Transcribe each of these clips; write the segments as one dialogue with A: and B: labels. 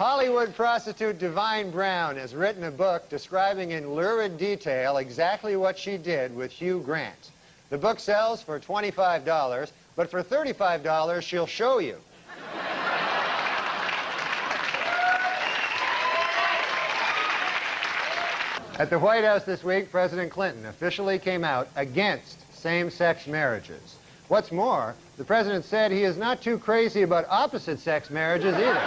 A: Hollywood prostitute Divine Brown has written a book describing in lurid detail exactly what she did with Hugh Grant. The book sells for $25, but for $35, she'll show you. At the White House this week, President Clinton officially came out against same-sex marriages. What's more, the president said he is not too crazy about opposite-sex marriages either.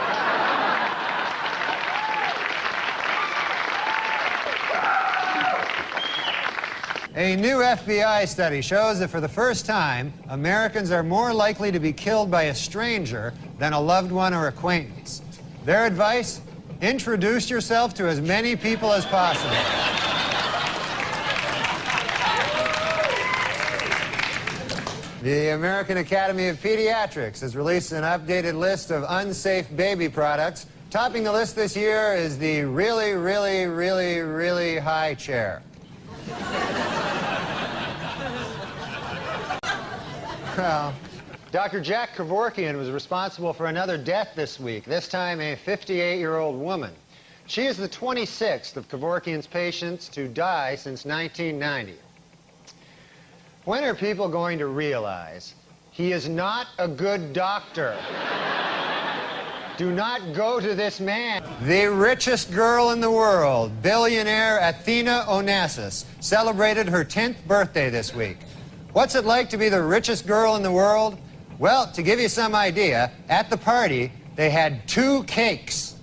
A: A new FBI study shows that for the first time, Americans are more likely to be killed by a stranger than a loved one or acquaintance. Their advice? Introduce yourself to as many people as possible. The American Academy of Pediatrics has released an updated list of unsafe baby products. Topping the list this year is the really, really, really, really high chair. Well, Dr. Jack Kevorkian was responsible for another death this week, this time a 58-year-old woman. She is the 26th of Kevorkian's patients to die since 1990. When are people going to realize he is not a good doctor? Do not go to this man. The richest girl in the world, billionaire Athena Onassis, celebrated her 10th birthday this week. What's it like to be the richest girl in the world? Well, to give you some idea, at the party, they had 2 cakes.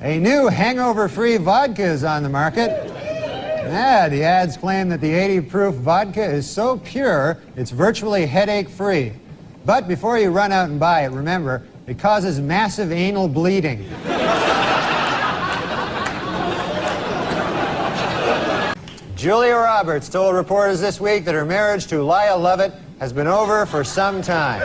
A: A new hangover-free vodka is on the market. Yeah, the ads claim that the 80-proof vodka is so pure, it's virtually headache-free. But before you run out and buy it, remember, it causes massive anal bleeding. Julia Roberts told reporters this week that her marriage to Lyle Lovett has been over for some time.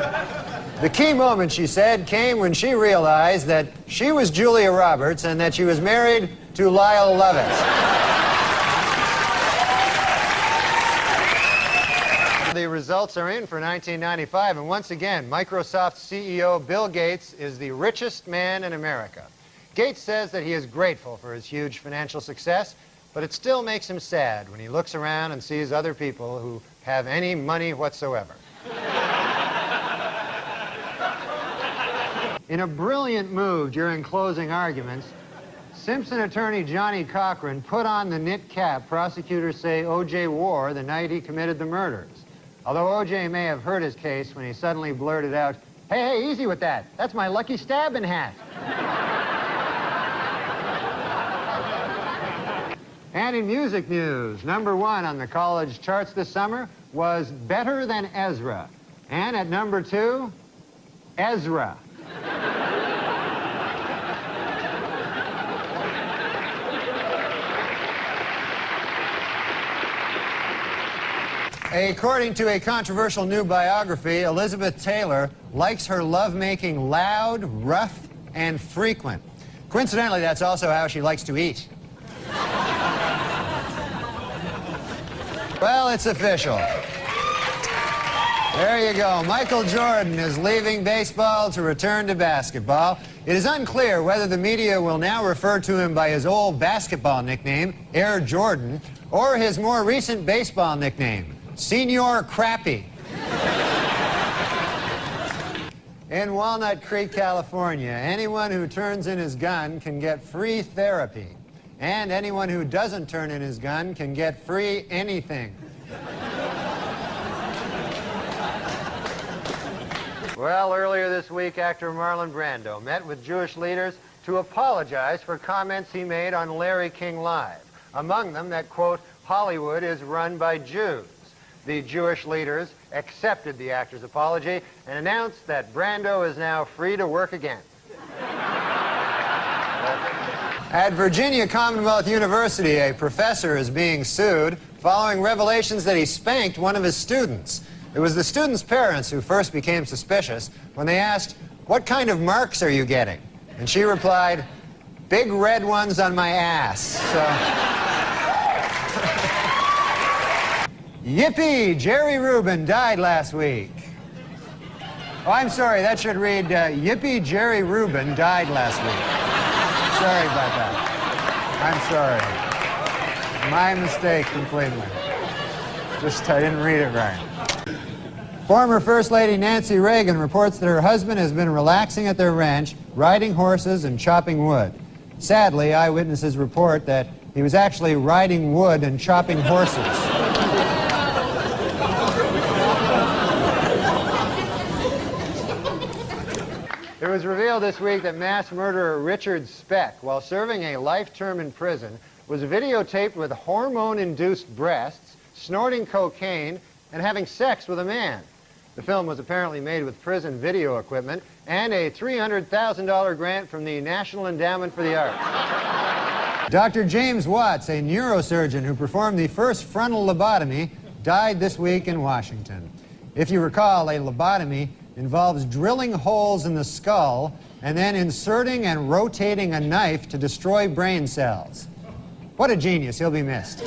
A: The key moment, she said, came when she realized that she was Julia Roberts and that she was married to Lyle Lovett. The results are in for 1995, and once again, Microsoft CEO Bill Gates is the richest man in America. Gates says that he is grateful for his huge financial success, but it still makes him sad when he looks around and sees other people who have any money whatsoever. In a brilliant move during closing arguments, Simpson attorney Johnny Cochran put on the knit cap prosecutors say O.J. wore the night he committed the murders. Although O.J. may have hurt his case when he suddenly blurted out, "Hey, easy with that. That's my lucky stabbing hat." And in music news, #1 on the college charts this summer was Better Than Ezra. And at #2, Ezra. According to a controversial new biography, Elizabeth Taylor likes her lovemaking loud, rough, and frequent. Coincidentally, that's also how she likes to eat. Well, it's official. There you go. Michael Jordan is leaving baseball to return to basketball. It is unclear whether the media will now refer to him by his old basketball nickname, Air Jordan, or his more recent baseball nickname, Senior Crappy. In Walnut Creek, California, anyone who turns in his gun can get free therapy. And anyone who doesn't turn in his gun can get free anything. Well, earlier this week, actor Marlon Brando met with Jewish leaders to apologize for comments he made on Larry King Live. Among them that, quote, Hollywood is run by Jews. The Jewish leaders accepted the actor's apology and announced that Brando is now free to work again. At Virginia Commonwealth University, a professor is being sued following revelations that he spanked one of his students. It was the student's parents who first became suspicious when they asked, "What kind of marks are you getting?" And she replied, "Big red ones on my ass." So... Yippee! Jerry Rubin died last week. Oh, I'm sorry. That should read, Yippee Jerry Rubin died last week. Sorry about that. I'm sorry. My mistake completely. Just, I didn't read it right. Former First Lady Nancy Reagan reports that her husband has been relaxing at their ranch, riding horses and chopping wood. Sadly, eyewitnesses report that he was actually riding wood and chopping horses. It was revealed this week that mass murderer Richard Speck, while serving a life term in prison, was videotaped with hormone-induced breasts, snorting cocaine, and having sex with a man. The film was apparently made with prison video equipment and a $300,000 grant from the National Endowment for the Arts. Dr. James Watts, a neurosurgeon who performed the first frontal lobotomy, died this week in Washington. If you recall, a lobotomy involves drilling holes in the skull and then inserting and rotating a knife to destroy brain cells. What a genius. He'll be missed.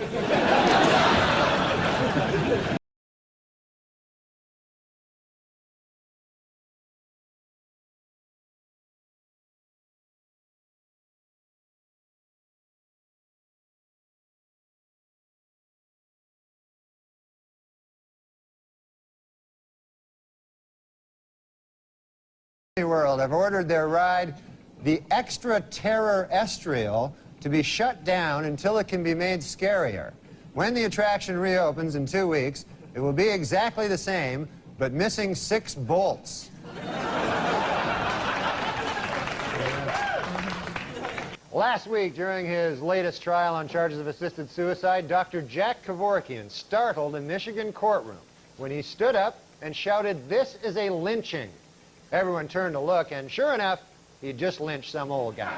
A: World have ordered their ride, the Extra Terror Estriel, to be shut down until it can be made scarier. When the attraction reopens in 2 weeks, it will be exactly the same, but missing 6 bolts. Last week, during his latest trial on charges of assisted suicide, Dr. Jack Kevorkian startled a Michigan courtroom when he stood up and shouted, "This is a lynching." Everyone turned to look, and sure enough, he just lynched some old guy.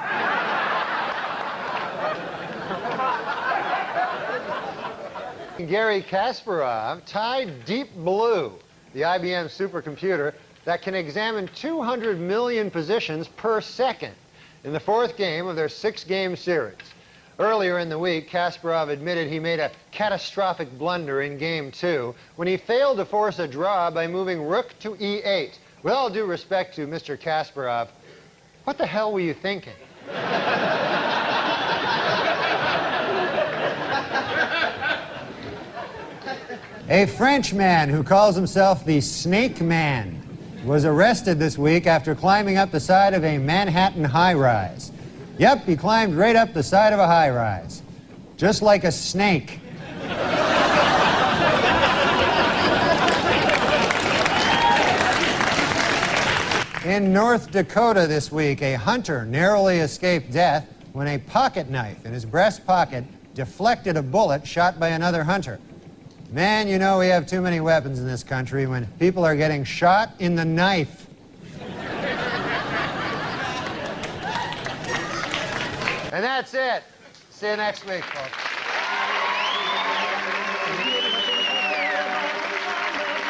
A: Garry Kasparov tied Deep Blue, the IBM supercomputer that can examine 200 million positions per second, in the 4th game of their 6-game series. Earlier in the week, Kasparov admitted he made a catastrophic blunder in Game 2 when he failed to force a draw by moving rook to E8. With all due respect to Mr. Kasparov, what the hell were you thinking? A French man who calls himself the Snake Man was arrested this week after climbing up the side of a Manhattan high-rise. Yep, he climbed right up the side of a high-rise, just like a snake. In North Dakota this week, a hunter narrowly escaped death when a pocket knife in his breast pocket deflected a bullet shot by another hunter. Man, you know we have too many weapons in this country when people are getting shot in the knife. And that's it. See you next week, folks.